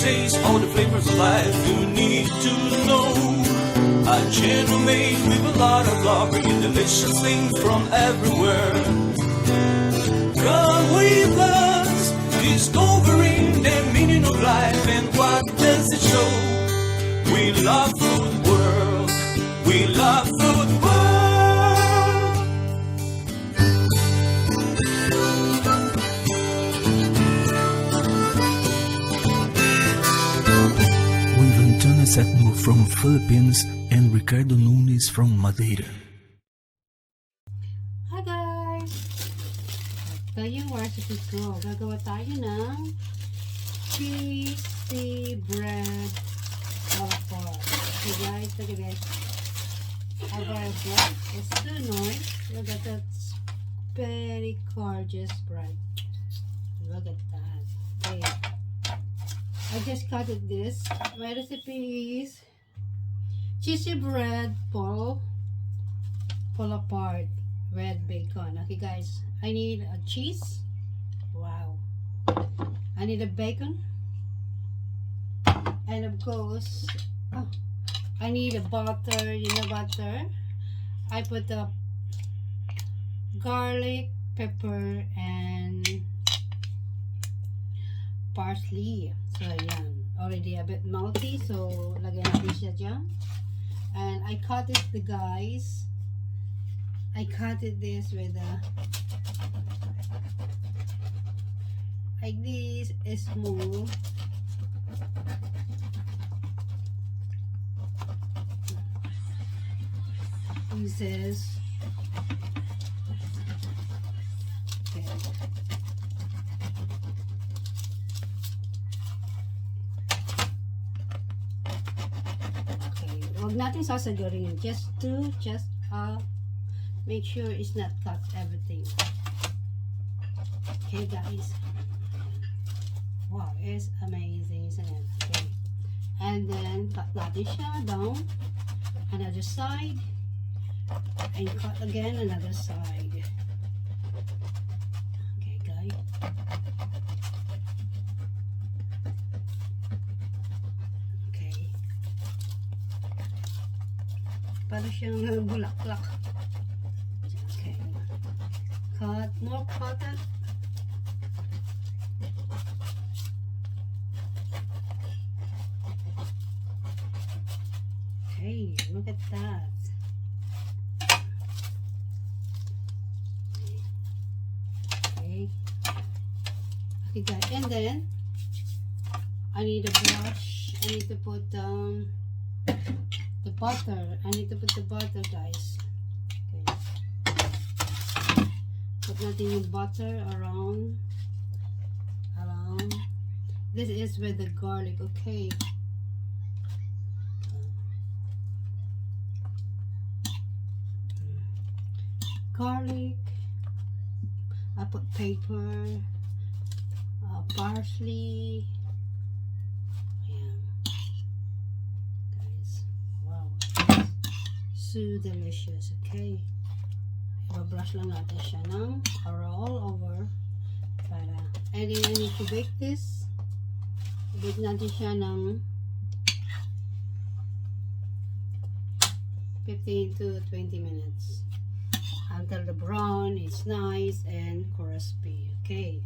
taste all the flavors of life you need to know. A channel made with a lot of love, bringing delicious things from everywhere. Come with us, discovering the meaning of life and what does it show. We love food world, we love food world. With Antonia Septimo from Philippines and Ricardo Nunes from Madeira. Hi guys! Ito yung recipe ko. Gagawa tayo ng cheesy bread palapot. Okay guys, look at this. Our bread is so nice. Look at that very gorgeous bread. Look at that. Okay. I just cut it this. My recipe is cheesy bread pull apart red bacon. Okay guys, I need a cheese. Wow. I need a bacon. And of course, I need a butter. You know butter. I put the garlic, pepper, and parsley. So ayan, already a bit melty, so lagyan natin siya dyan. And I cut it, the guys. I cut it this with a like this, small. Pieces. Okay. Huwag natin sasagurin. Just make sure it's not cut everything. Okay guys. Wow, it's amazing, isn't it? Okay. And then cut natin siya down another side and cut again another side. Okay guys. Para siyang bulaklak. Okay. Cut more cotton. Okay, look at that. Okay. Okay guys, and then I need a brush. I need to put the butter. I need to put the butter, guys. Okay. Put natin yung butter around. This is with the garlic. Okay. Garlic. I put pepper, parsley. So delicious. Okay, ibabrush lang natin siya ng all over para, and then I need to bake this. Bake natin siya ng 15 to 20 minutes until the brown is nice and crispy. Okay,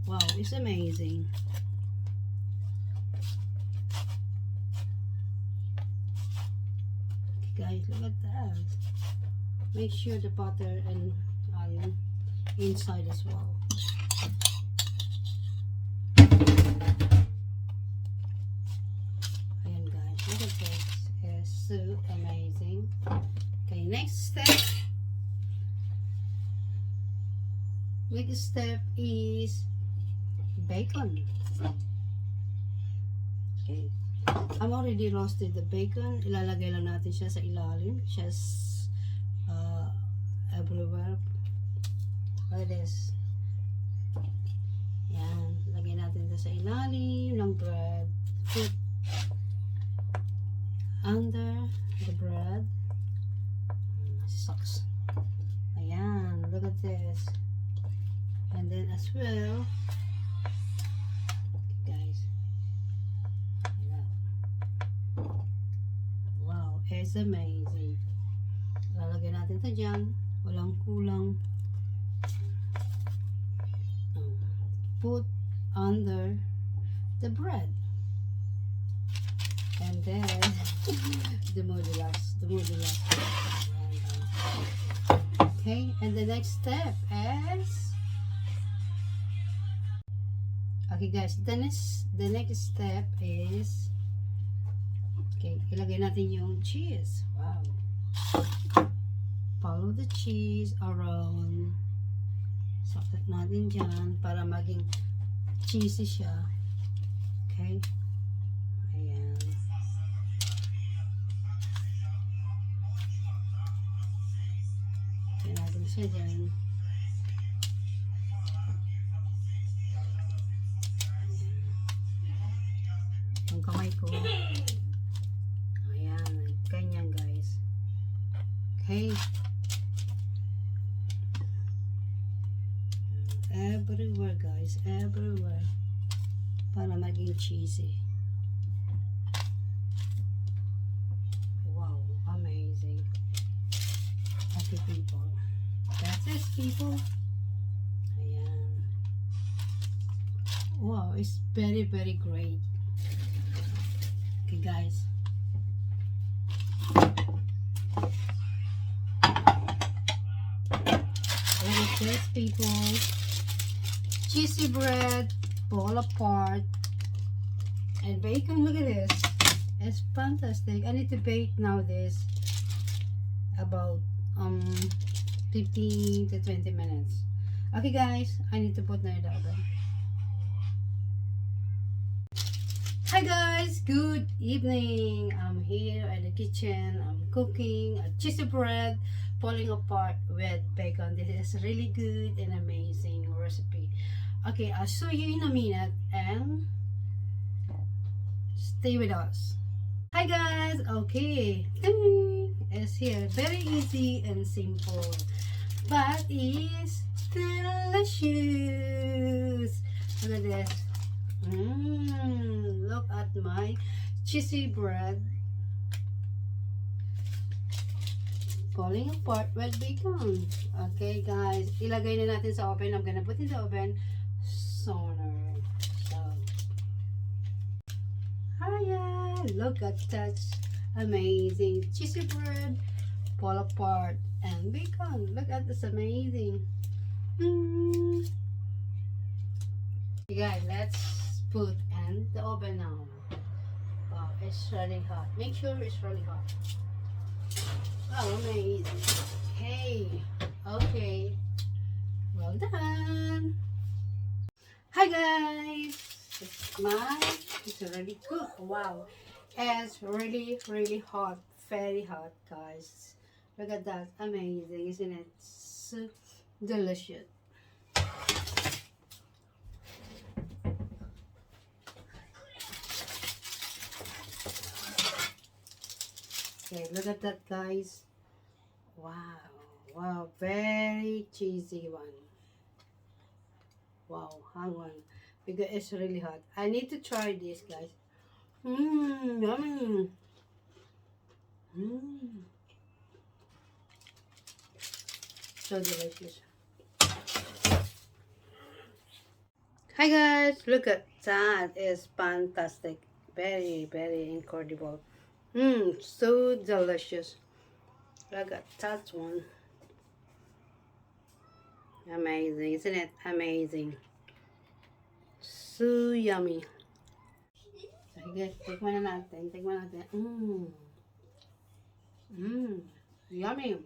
wow, it's amazing. Guys, look at that. Make sure the butter and inside as well. Ayan guys, look at this. It's so amazing. Okay, next step. Next step is bacon. Okay. I'm already roasted the bacon. Ilalagay lang natin siya sa ilalim. Just everywhere. Like this. Yan. Lagay natin ito sa ilalim ng bread. Put under the bread. Sucks. Ayan. Look at this. is amazing. Lalagyan natin ito dyan. Walang kulang. Put under the bread. And then, the modulas. Okay, and the next step is, okay guys, the next step is, okay, ilagay natin yung cheese. Wow. Follow the cheese around. Sakit natin dyan para maging cheesy siya. Okay. Ayan. Ayan natin siya dyan. Yung kamay ko. Ayan. Ganyan guys. Okay. Everywhere guys, everywhere, para maging cheesy. Wow, amazing. Happy people. That's it people. Ayan. Wow, it's very very great. Okay guys. Look at this people. Cheesy bread, fall apart, and bacon. Look at this, it's fantastic. I need to bake now this about 15 to 20 minutes. Okay guys, I need to put na in the oven. Hi guys, good evening. I'm here at the kitchen. I'm cooking a cheesy bread falling apart with bacon. This is really good and amazing recipe. Okay, I'll show you in a minute and stay with us. Hi guys, okay, it's here. Very easy and simple, but it's delicious. Look at this. Look at my cheesy bread falling apart with bacon. Okay guys, ilagay na natin sa oven. I'm gonna put in the oven sooner. So, hiya, look at that amazing cheesy bread fall apart and bacon. Look at this amazing. Okay guys, let's put in the oven now. Wow, it's really hot. Make sure it's really hot. Oh, amazing. Hey, okay, well done. Hi guys, it's already cooked. Wow, it's really really hot, very hot guys. Look at that, amazing, isn't it? So delicious. Okay, look at that guys. Wow, wow, very cheesy one. Wow, hang on, because it's really hot. I need to try this guys. Yummy. So delicious. Hi guys, look at that, it's fantastic. Very very incredible. So delicious. Look at that one. Amazing, isn't it? Amazing. So yummy. Sige, tikman na natin. Yummy.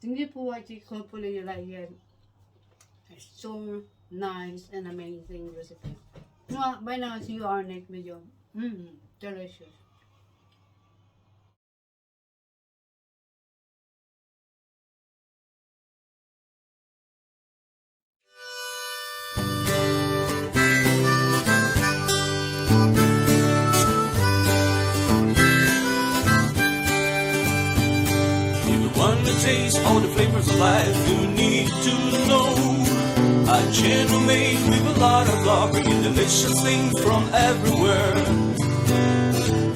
Hindi po what you call po nyo like yan. It's so nice and amazing recipe. By now, see you our next video. Delicious. Taste all the flavors of life you need to know. A channel made with a lot of love, bringing delicious things from everywhere.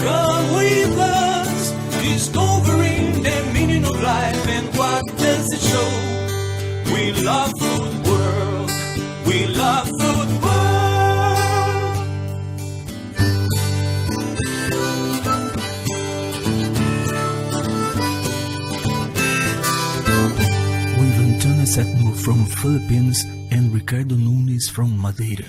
Come with us, discovering the meaning of life and what does it show? We love food world, we love food world. With Antonia Septimo from Philippines and Ricardo Nunes from Madeira.